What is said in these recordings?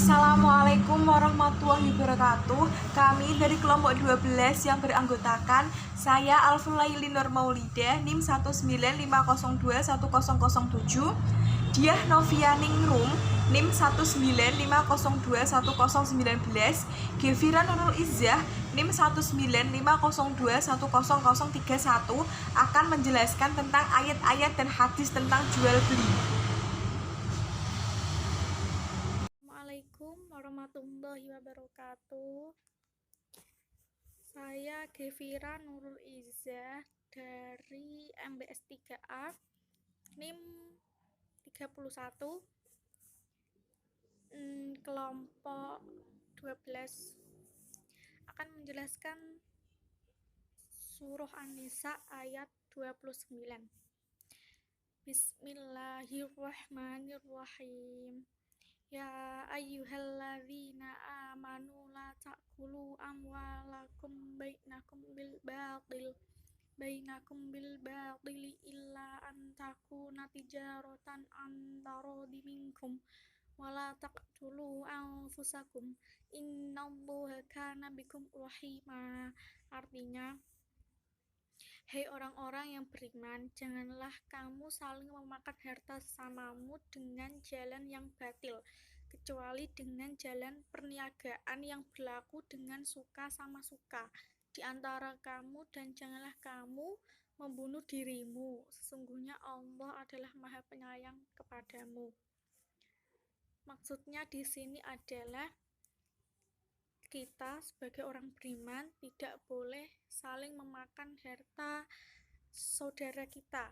Assalamualaikum warahmatullahi wabarakatuh. Kami dari kelompok 12 yang beranggotakan saya Alfulaili Nur Maulida NIM 195021007, Diah Novia Ningrum NIM 195021019, Gevira Nurul Izzah NIM 19502100031 akan menjelaskan tentang ayat-ayat dan hadis tentang jual beli. Assalamualaikum warahmatullahi wabarakatuh. Saya Gevira Nurul Izzah dari MBS 3A NIM 31 kelompok 12 akan menjelaskan surah An-Nisa ayat 29. Bismillahirrahmanirrahim. Ya ayyuhalladzina amanu la ta'kulu amwalakum bainakum bil batil illa an takuna tijaratan an taradi minkum wala taqtulu anfusakum innallaha kana bikum rahima. Artinya, hei orang-orang yang beriman, janganlah kamu saling memakan harta sesamamu dengan jalan yang batil, kecuali dengan jalan perniagaan yang berlaku dengan suka sama suka di antara kamu, dan janganlah kamu membunuh dirimu. Sesungguhnya Allah adalah Maha Penyayang kepadamu. Maksudnya di sini adalah kita sebagai orang beriman tidak boleh saling memakan harta saudara kita,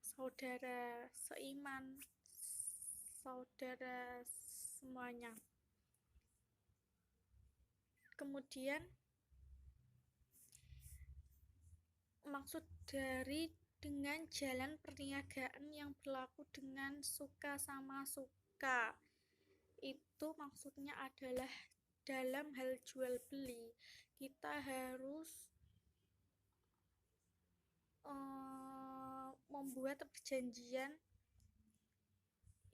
saudara seiman, saudara semuanya. Kemudian maksud dari dengan jalan perniagaan yang berlaku dengan suka sama suka itu maksudnya adalah dalam hal jual beli kita harus membuat perjanjian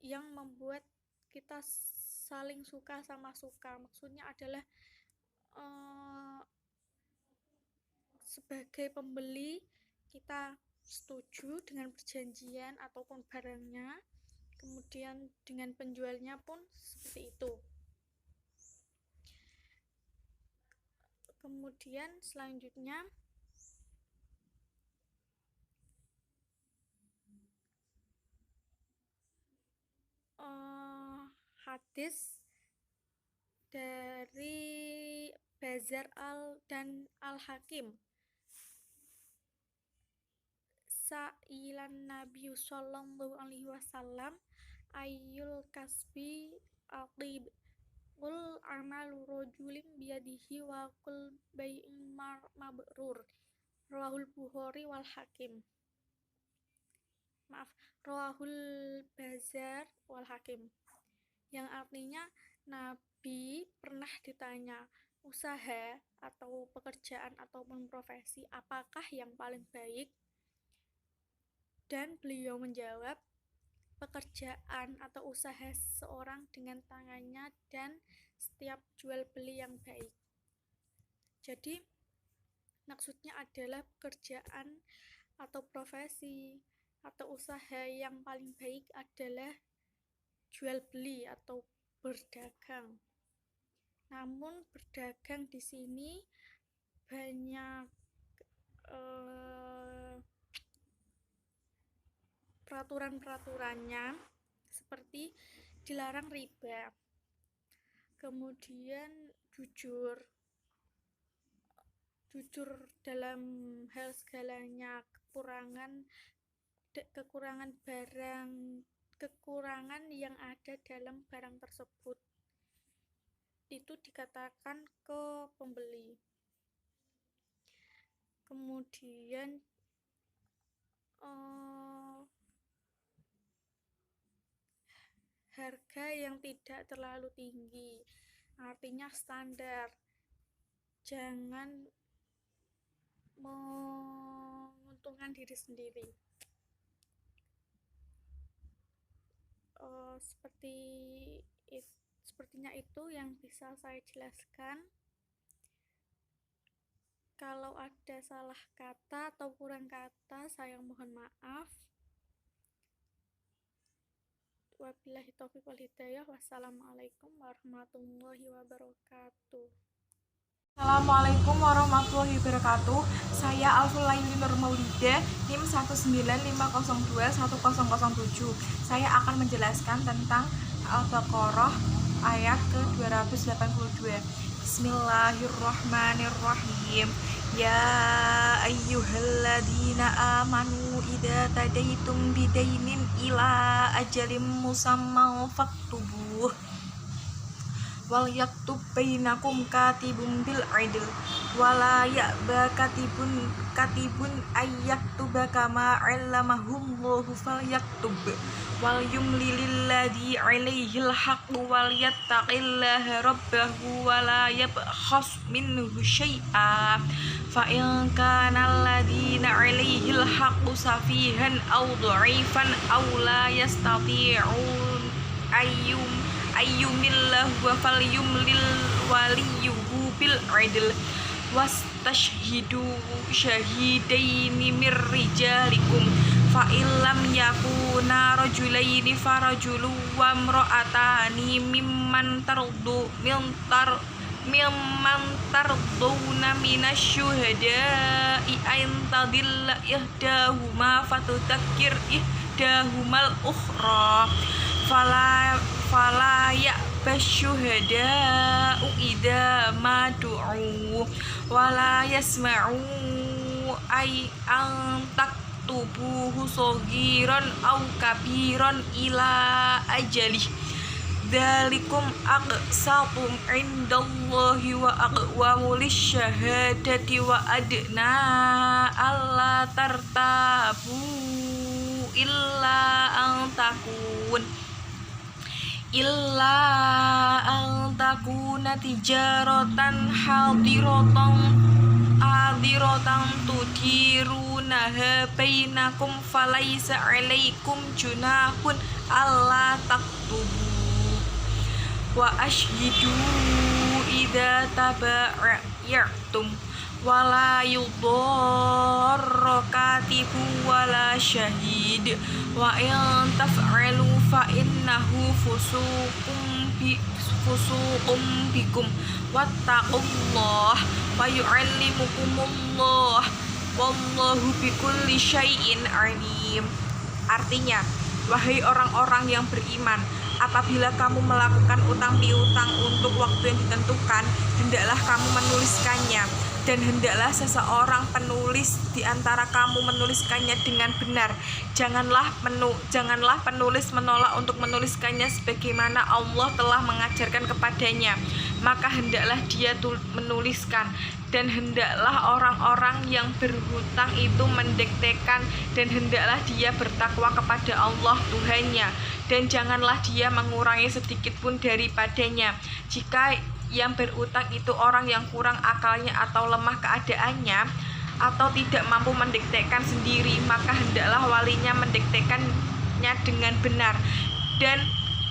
yang membuat kita saling suka sama suka. Maksudnya adalah sebagai pembeli kita setuju dengan perjanjian ataupun barangnya, kemudian dengan penjualnya pun seperti itu. Kemudian selanjutnya hadis dari Bazar dan Al-Hakim. Sa'ilan Nabi sallallahu alaihi wasallam ayyul kasbi aqib qul amalu rajulin biyadihi wa qul bai'in mabrur. Rawahul Bukhari wal Hakim. Rawahul Bazar wal Hakim. Yang artinya Nabi pernah ditanya, usaha atau pekerjaan ataupun profesi apakah yang paling baik? Dan beliau menjawab, pekerjaan atau usaha seseorang dengan tangannya dan setiap jual beli yang baik. Jadi maksudnya adalah pekerjaan atau profesi atau usaha yang paling baik adalah jual beli atau berdagang. Namun berdagang di sini banyak peraturan-peraturannya, seperti dilarang riba, kemudian jujur dalam hal segalanya, kekurangan yang ada dalam barang tersebut itu dikatakan ke pembeli. Kemudian harga yang tidak terlalu tinggi, artinya standar, jangan menguntungkan diri sendiri. Hanya itu yang bisa saya jelaskan. Kalau ada salah kata atau kurang kata, saya mohon maaf. Wabillahi taufiq wal hidayah. Wassalamualaikum warahmatullahi wabarakatuh. Assalamualaikum warahmatullahi wabarakatuh. Saya Alfulaili Nur Maulida, NIM 195021007. Saya akan menjelaskan tentang Al-Baqarah ayat ke-282. Bismillahirrahmanirrahim. Ya ayyuhalladzina amanu idza tadaitum bidainin ila ajalim musamman faktubuh wal yaktub bainakum katibun bil adl wala ya'ba katibun ayyaktuba kama 'allamahullahu falyaktub wal yumlilil ladzi 'alaihil haqqu wal yattaqillaha rabbahu wala yabkhas minhu syai'a fa in kana alladzina 'alaihil haqqu safihan aw dha'ifan aw la yastati'un ayyumillahu wa falyumlil waliyuhu bil adl wastashhidu syahidaini mir rijalikum fa illam yakuna rajulaini farajulun wa imra'atani mimman tardawna minasyuhada'i ain tadilla ihdahuma fatudzakkir ihdahumal ukhra fala ya'basyuhada'u idza ma du'u wala yasma'u ay an taktubuhu saghiran aw kabiran ila ajalih dzalikum aqsatum indallahi wa aqwamu lisyahadati wa adna alla tartabu illa an takuna tijaratan hadiratan tudirunaha bainakum falaisa 'alaikum junahun alla taktubu wa ashhidu idza tabaya'tum wala yudarra katibu wala syahid wa in taf'alu fa innahu fusuqum bikum wattaqullah wa yu'allimukumullah wallahu bikulli syai'in alim. Artinya, wahai orang-orang yang beriman, apabila kamu melakukan utang piutang untuk waktu yang ditentukan, hendaklah kamu menuliskannya, dan hendaklah seseorang penulis di antara kamu menuliskannya dengan benar. Janganlah penulis menolak untuk menuliskannya sebagaimana Allah telah mengajarkan kepadanya, maka hendaklah dia menuliskan. Dan hendaklah orang-orang yang berhutang itu mendiktekan, dan hendaklah dia bertakwa kepada Allah Tuhannya, dan janganlah dia mengurangi sedikit pun daripadanya. Jika yang berutang itu orang yang kurang akalnya atau lemah keadaannya atau tidak mampu mendiktekan sendiri, maka hendaklah walinya mendiktekannya dengan benar. Dan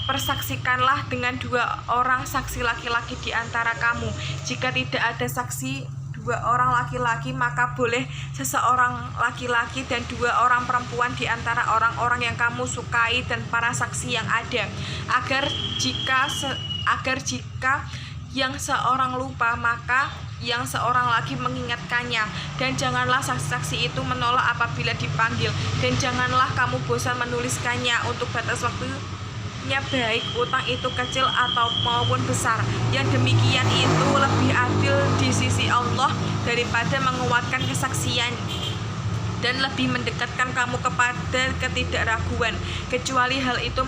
persaksikanlah dengan 2 orang saksi laki-laki di antara kamu. Jika tidak ada saksi 2 orang laki-laki, maka boleh seseorang laki-laki dan 2 orang perempuan di antara orang-orang yang kamu sukai dan para saksi yang ada, agar jika yang seorang lupa, maka yang seorang lagi mengingatkannya. Dan janganlah saksi-saksi itu menolak apabila dipanggil, dan janganlah kamu bosan menuliskannya untuk batas waktunya, baik utang itu kecil atau maupun besar. Yang demikian itu lebih adil di sisi Allah daripada menguatkan kesaksian dan lebih mendekatkan kamu kepada ketidakraguan, kecuali hal itu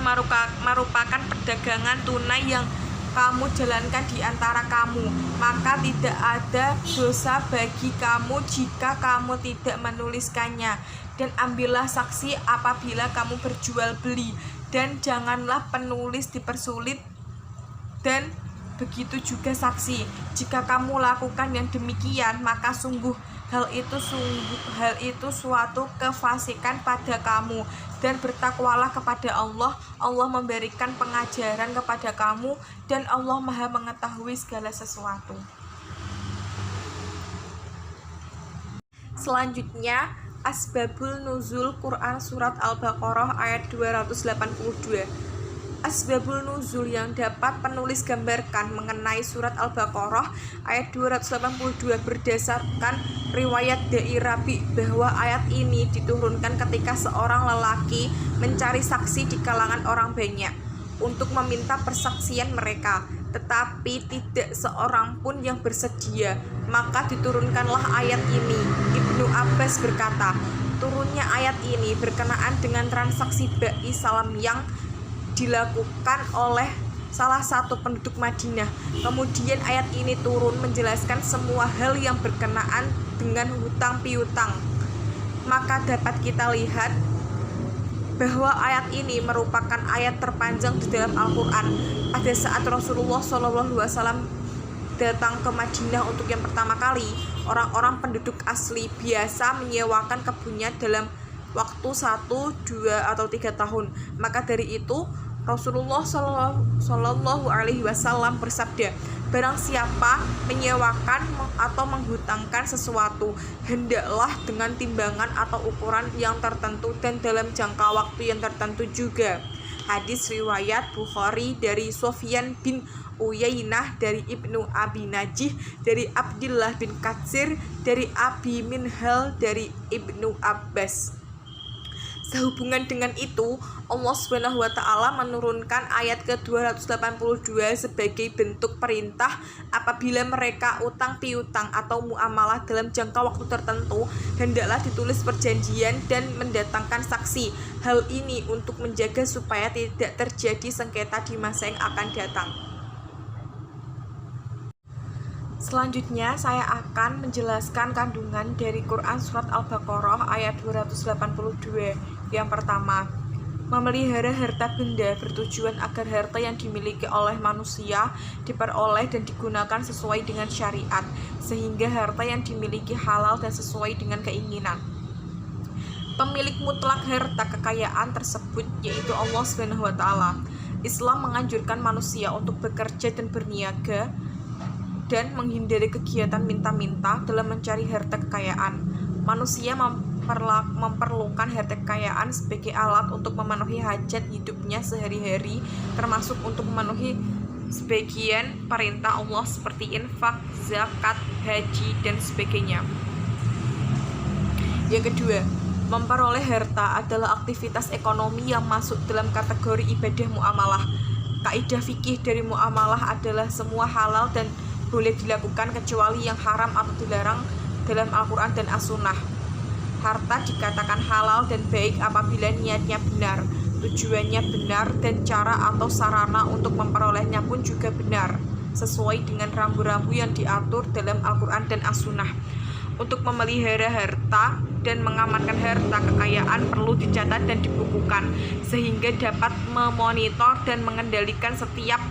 merupakan perdagangan tunai yang kamu jalankan di antara kamu, maka tidak ada dosa bagi kamu jika kamu tidak menuliskannya. Dan ambillah saksi apabila kamu berjual beli, dan janganlah penulis dipersulit dan Begitu juga saksi. Jika kamu lakukan yang demikian, maka sungguh hal itu suatu kefasikan pada kamu, dan bertakwalah kepada Allah. Allah memberikan pengajaran kepada kamu, dan Allah Maha mengetahui segala sesuatu. Selanjutnya, Asbabul Nuzul Quran Surat Al-Baqarah ayat 282. Asbabul Nuzul yang dapat penulis gambarkan mengenai surat Al-Baqarah ayat 282 berdasarkan riwayat dari Rabi bahwa ayat ini diturunkan ketika seorang lelaki mencari saksi di kalangan orang banyak untuk meminta persaksian mereka, tetapi tidak seorang pun yang bersedia. Maka diturunkanlah ayat ini. Ibnu Abbas berkata, turunnya ayat ini berkenaan dengan transaksi bai salam yang dilakukan oleh salah satu penduduk Madinah. Kemudian ayat ini turun menjelaskan semua hal yang berkenaan dengan hutang piutang. Maka dapat kita lihat bahwa ayat ini merupakan ayat terpanjang di dalam Al-Quran. Pada saat Rasulullah SAW datang ke Madinah untuk yang pertama kali, orang-orang penduduk asli biasa menyewakan kebunnya dalam waktu 1, 2, atau 3 tahun. Maka dari itu Rasulullah Shallallahu Alaihi Wasallam bersabda, barang siapa menyewakan atau menghutangkan sesuatu, hendaklah dengan timbangan atau ukuran yang tertentu dan dalam jangka waktu yang tertentu juga. Hadis riwayat Bukhari dari Sufyan bin Uyainah, dari Ibnu Abi Najih, dari Abdullah bin Katsir, dari Abi Minhal, dari Ibnu Abbas. Sehubungan dengan itu, Allah SWT menurunkan ayat ke-282 sebagai bentuk perintah apabila mereka utang piutang atau muamalah dalam jangka waktu tertentu, hendaklah ditulis perjanjian dan mendatangkan saksi. Hal ini untuk menjaga supaya tidak terjadi sengketa di masa yang akan datang. Selanjutnya saya akan menjelaskan kandungan dari Quran Surat Al-Baqarah ayat 282. Yang pertama, memelihara harta benda bertujuan agar harta yang dimiliki oleh manusia diperoleh dan digunakan sesuai dengan syariat, sehingga harta yang dimiliki halal dan sesuai dengan keinginan. Pemilik mutlak harta kekayaan tersebut yaitu Allah SWT. Islam menganjurkan manusia untuk bekerja dan berniaga dan menghindari kegiatan minta-minta dalam mencari harta kekayaan. Manusia memerlukan harta kekayaan sebagai alat untuk memenuhi hajat hidupnya sehari-hari, termasuk untuk memenuhi sebagian perintah Allah seperti infak, zakat, haji, dan sebagainya. Yang kedua, memperoleh harta adalah aktivitas ekonomi yang masuk dalam kategori ibadah muamalah. Kaidah fikih dari muamalah adalah semua halal dan boleh dilakukan kecuali yang haram atau dilarang dalam Al-Quran dan As-Sunnah. Harta dikatakan halal dan baik apabila niatnya benar, tujuannya benar, dan cara atau sarana untuk memperolehnya pun juga benar, sesuai dengan rambu-rambu yang diatur dalam Al-Quran dan As-Sunnah. Untuk memelihara harta dan mengamankan harta kekayaan perlu dicatat dan dibukukan, sehingga dapat memonitor dan mengendalikan setiap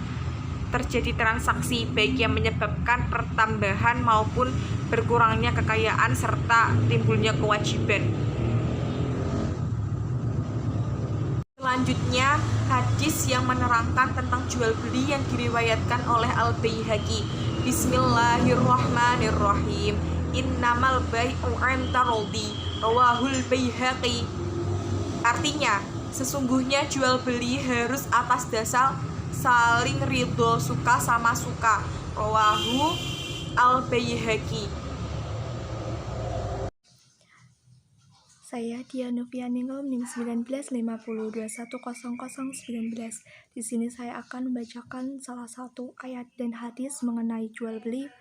terjadi transaksi, baik yang menyebabkan pertambahan maupun berkurangnya kekayaan serta timbulnya kewajiban. Selanjutnya, hadis yang menerangkan tentang jual beli yang diriwayatkan oleh Al-Baihaqi. Bismillahirrahmanirrahim. Innamal bai'u 'inda radhi, rawahul Baihaqi. Artinya, sesungguhnya jual beli harus atas dasar saling ridho, suka sama suka. Rawahu Al-Baihaqi. Saya Diana Novianingo, NIM 1950210019. Di sini saya akan membacakan salah satu ayat dan hadis mengenai jual beli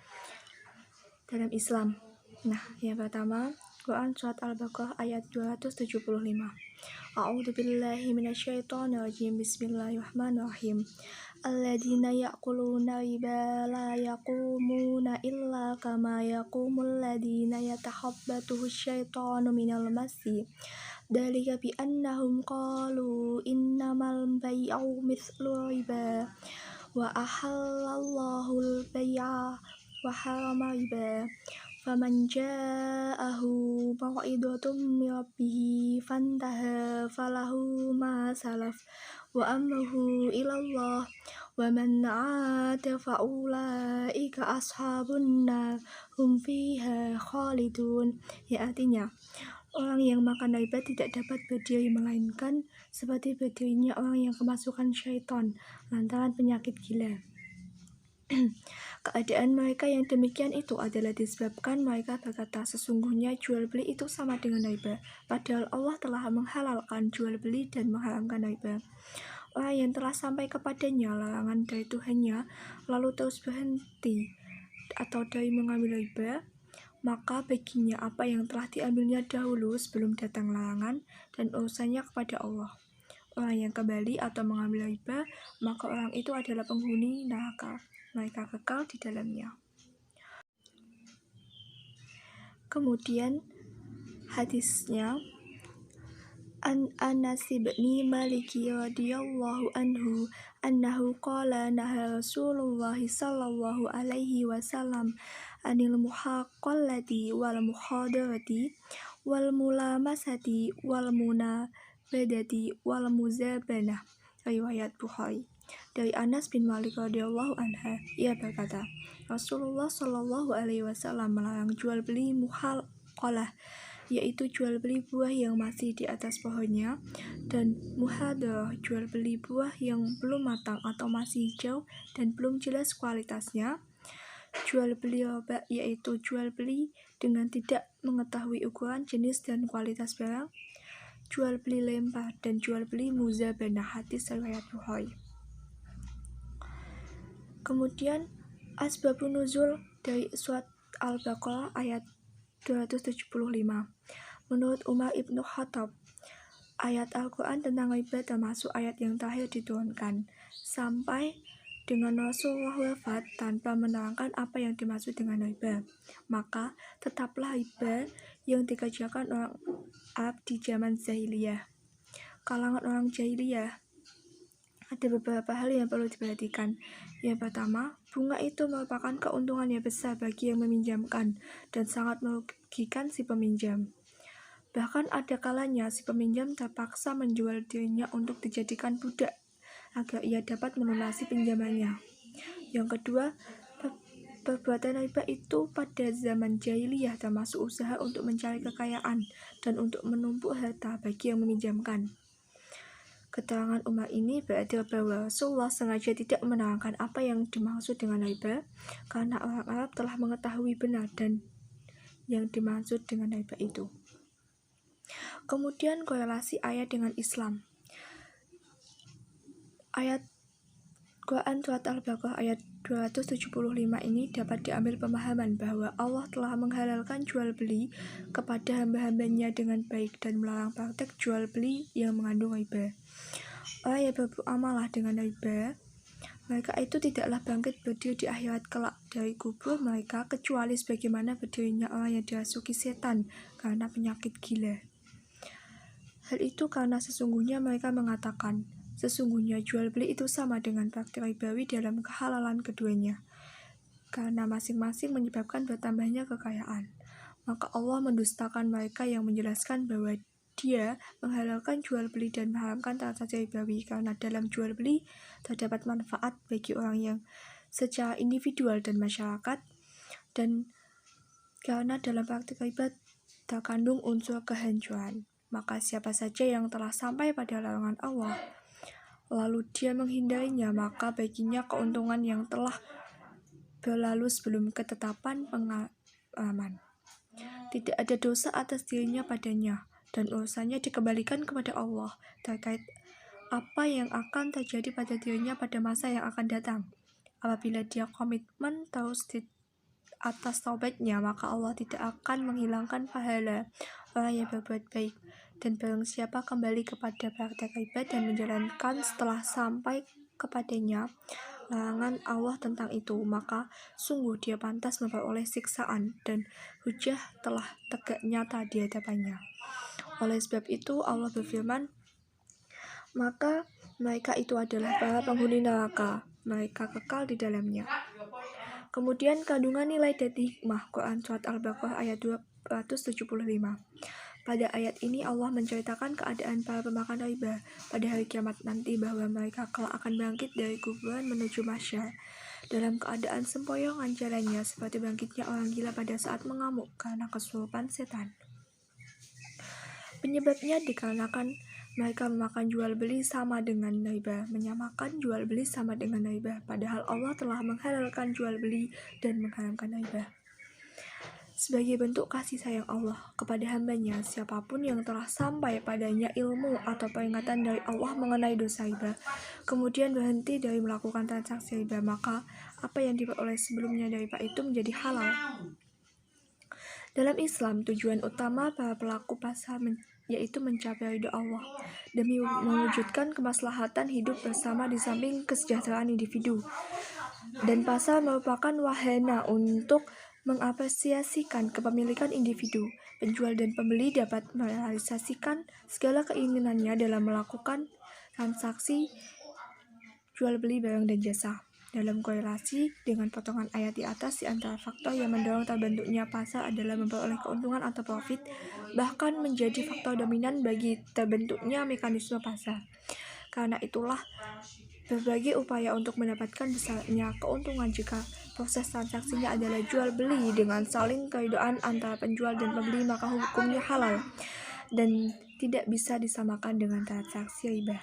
dalam Islam. Nah, yang pertama, Quran Surat Al-Baqarah ayat 275. A'udzu billahi minasyaitonir rajim. Bismillahirrahmanirrahim. Alladzina ya'kuluna riba la yaqumuna illa kama yaqumul ladzina yatakhabbathu asyaitanu minal masi. Dzalika bi annahum qalu innamal bai'u mithlu riba wa ahallallahu al-bay'a wa harrama riba faman ja'ahu maw'idhatun min rabbih fantaha falahu ma salaf wa amruhu ilallah wa man 'ada fa'ulaika ashabun nar hum fiha khalidun. Ya, artinya orang yang makan riba tidak dapat berdiri melainkan seperti berdirinya orang yang kemasukan syaitan lantaran penyakit gila. Keadaan mereka yang demikian itu adalah disebabkan mereka berkata sesungguhnya jual beli itu sama dengan riba, padahal Allah telah menghalalkan jual beli dan mengharamkan riba. Orang yang telah sampai kepadanya larangan dari Tuhannya lalu terus berhenti atau dari mengambil riba, maka baginya apa yang telah diambilnya dahulu sebelum datang larangan dan urusannya kepada Allah. Orang yang kembali atau mengambil riba, maka orang itu adalah penghuni neraka. Mereka kekal di dalamnya. Kemudian hadisnya an Anas bin Malik radhiyallahu anhu annahu qala naha Rasulullah sallallahu alaihi wasallam anil muhaqqalati wal muhadarati wal mulamasati wal munabadati wal muzabanah. Riwayat Bukhari. Dari Anas bin Malik radhiyallahu anha, ia berkata, Rasulullah sallallahu alaihi wasallam melarang jual beli muhaqqalah, yaitu jual beli buah yang masih di atas pohonnya, dan muhadarah, jual beli buah yang belum matang atau masih hijau dan belum jelas kualitasnya. Jual beli riba, yaitu jual beli dengan tidak mengetahui ukuran, jenis, dan kualitas barang. Jual beli lempar dan jual beli muzabanah. Hadis riwayat Bukhari. Kemudian asbabun nuzul dari surat Al-Baqarah ayat 275. Menurut Umar ibn Khattab, ayat Al-Quran tentang riba termasuk ayat yang terakhir diturunkan sampai dengan Rasulullah wafat tanpa menerangkan apa yang dimaksud dengan riba. Maka tetaplah riba yang dikerjakan orang Arab di zaman jahiliyah. Kalangan orang jahiliyah ada beberapa hal yang perlu diperhatikan. Yang pertama, bunga itu merupakan keuntungan yang besar bagi yang meminjamkan dan sangat merugikan si peminjam. Bahkan ada kalanya si peminjam terpaksa menjual dirinya untuk dijadikan budak agar ia dapat melunasi pinjamannya. Yang kedua, perbuatan riba itu pada zaman jahiliyah termasuk usaha untuk mencari kekayaan dan untuk menumpuk harta bagi yang meminjamkan. Keterangan Umar ini berarti bahwa Rasulullah sengaja tidak menerangkan apa yang dimaksud dengan riba karena orang Arab telah mengetahui benar dan yang dimaksud dengan riba itu. Kemudian korelasi ayat dengan Islam. Ayat Quran surat Al-Baqarah ayat 275 ini dapat diambil pemahaman bahwa Allah telah menghalalkan jual beli kepada hamba-hambanya dengan baik dan melarang praktek jual beli yang mengandung riba. Orang yang bermuamalah dengan riba, mereka itu tidaklah bangkit berdiri di akhirat kelak dari kubur mereka kecuali sebagaimana berdirinya orang yang dirasuki setan karena penyakit gila. Hal itu karena sesungguhnya mereka mengatakan, sesungguhnya jual beli itu sama dengan praktik ribawi dalam kehalalan keduanya, karena masing-masing menyebabkan bertambahnya kekayaan. Maka Allah mendustakan mereka yang menjelaskan bahwa Dia menghalalkan jual beli dan mengharamkan transaksi ribawi karena dalam jual beli terdapat manfaat bagi orang yang secara individual dan masyarakat, dan karena dalam praktik riba terkandung unsur kehancuran. Maka siapa saja yang telah sampai pada larangan Allah lalu dia menghindarinya, maka baginya keuntungan yang telah berlalu sebelum ketetapan pengalaman. Tidak ada dosa atas dirinya padanya, dan urusannya dikembalikan kepada Allah terkait apa yang akan terjadi pada dirinya pada masa yang akan datang. Apabila dia komitmen terus di atas taubatnya, maka Allah tidak akan menghilangkan pahala orang yang berbuat baik. Dan barang siapa kembali kepada praktek riba dan menjalankan setelah sampai kepadanya larangan Allah tentang itu, maka sungguh dia pantas memperoleh siksaan dan hujah telah tegak nyata di hadapannya. Oleh sebab itu Allah berfirman, maka mereka itu adalah para penghuni neraka. mereka kekal di dalamnya. Kemudian kandungan nilai dan hikmah Quran Surat Al-Baqarah ayat 275. Pada ayat ini Allah menceritakan keadaan para pemakan riba pada hari kiamat nanti, bahwa mereka kelak akan bangkit dari kuburan menuju mahsyar dalam keadaan sempoyongan jalannya seperti bangkitnya orang gila pada saat mengamuk karena kesurupan setan. Penyebabnya dikarenakan mereka memakan jual beli sama dengan riba, menyamakan jual beli sama dengan riba, padahal Allah telah menghalalkan jual beli dan mengharamkan riba. Sebagai bentuk kasih sayang Allah kepada hambanya, siapapun yang telah sampai padanya ilmu atau peringatan dari Allah mengenai dosa riba, kemudian berhenti dari melakukan transaksi riba, maka apa yang diperoleh sebelumnya dari riba itu menjadi halal. Dalam Islam, tujuan utama para pelaku pasar yaitu mencapai ridho Allah demi mewujudkan kemaslahatan hidup bersama di samping kesejahteraan individu. Dan pasar merupakan wahana untuk mengapresiasikan kepemilikan individu. Penjual dan pembeli dapat merealisasikan segala keinginannya dalam melakukan transaksi jual beli barang dan jasa. Dalam korelasi dengan potongan ayat di atas, di antara faktor yang mendorong terbentuknya pasar adalah memperoleh keuntungan atau profit, bahkan menjadi faktor dominan bagi terbentuknya mekanisme pasar. Karena itulah, berbagai upaya untuk mendapatkan besarnya keuntungan jika proses transaksinya adalah jual beli dengan saling keridhaan antara penjual dan pembeli, maka hukumnya halal dan tidak bisa disamakan dengan transaksi riba.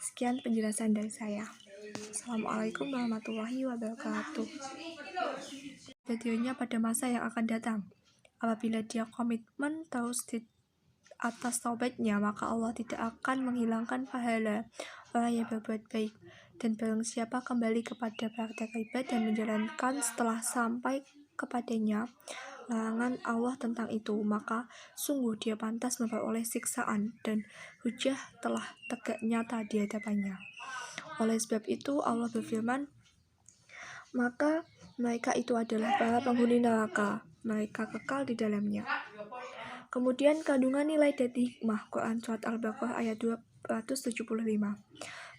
Sekian penjelasan dari saya. Assalamualaikum warahmatullahi wabarakatuh. Videonya pada masa yang akan datang, apabila dia komitmen terus di atas taubatnya, maka Allah tidak akan menghilangkan pahala orang yang berbuat baik. Dan barang siapa kembali kepada praktek riba dan menjalankan setelah sampai kepadanya larangan Allah tentang itu, maka sungguh dia pantas memperoleh siksaan dan hujah telah tegak nyata di hadapannya. Oleh sebab itu Allah berfirman, maka mereka itu adalah para penghuni neraka, mereka kekal di dalamnya. Kemudian kandungan nilai dan hikmah Quran Surat Al-Baqarah ayat 275.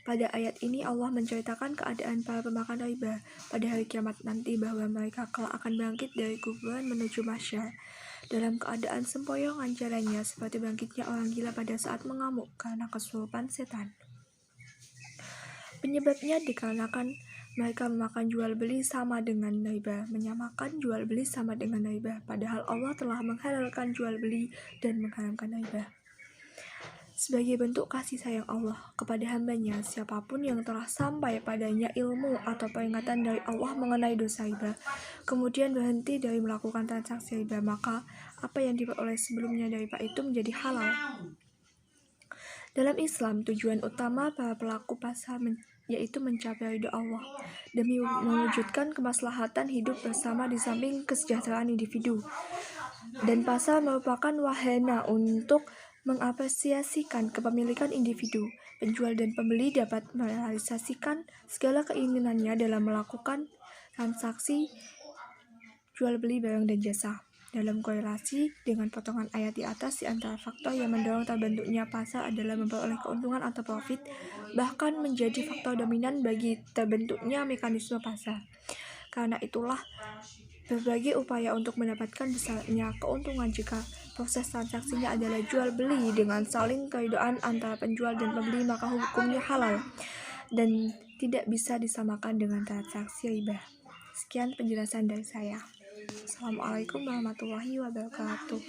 Pada ayat ini Allah menceritakan keadaan para pemakan riba pada hari kiamat nanti, bahwa mereka kelak akan bangkit dari kuburan menuju mahsyar dalam keadaan sempoyongan jalannya seperti bangkitnya orang gila pada saat mengamuk karena kesurupan setan. Penyebabnya dikarenakan mereka memakan jual beli sama dengan riba, menyamakan jual beli sama dengan riba, padahal Allah telah menghalalkan jual beli dan mengharamkan riba. Sebagai bentuk kasih sayang Allah kepada hambanya, siapapun yang telah sampai padanya ilmu atau peringatan dari Allah mengenai dosa riba, kemudian berhenti dari melakukan transaksi riba, maka apa yang diperoleh sebelumnya dari riba itu menjadi halal. Dalam Islam, tujuan utama para pelaku pasar yaitu mencapai ridho Allah demi mewujudkan kemaslahatan hidup bersama di samping kesejahteraan individu. Dan pasar merupakan wahana untuk mengapresiasikan kepemilikan individu. Penjual dan pembeli dapat merealisasikan segala keinginannya dalam melakukan transaksi jual beli barang dan jasa. Dalam korelasi dengan potongan ayat di atas, di antara faktor yang mendorong terbentuknya pasar adalah memperoleh keuntungan atau profit, bahkan menjadi faktor dominan bagi terbentuknya mekanisme pasar. Karena itulah, berbagai upaya untuk mendapatkan besarnya keuntungan jika proses transaksinya adalah jual beli dengan saling keridhaan antara penjual dan pembeli, maka hukumnya halal dan tidak bisa disamakan dengan transaksi riba. Sekian penjelasan dari saya. Assalamualaikum warahmatullahi wabarakatuh.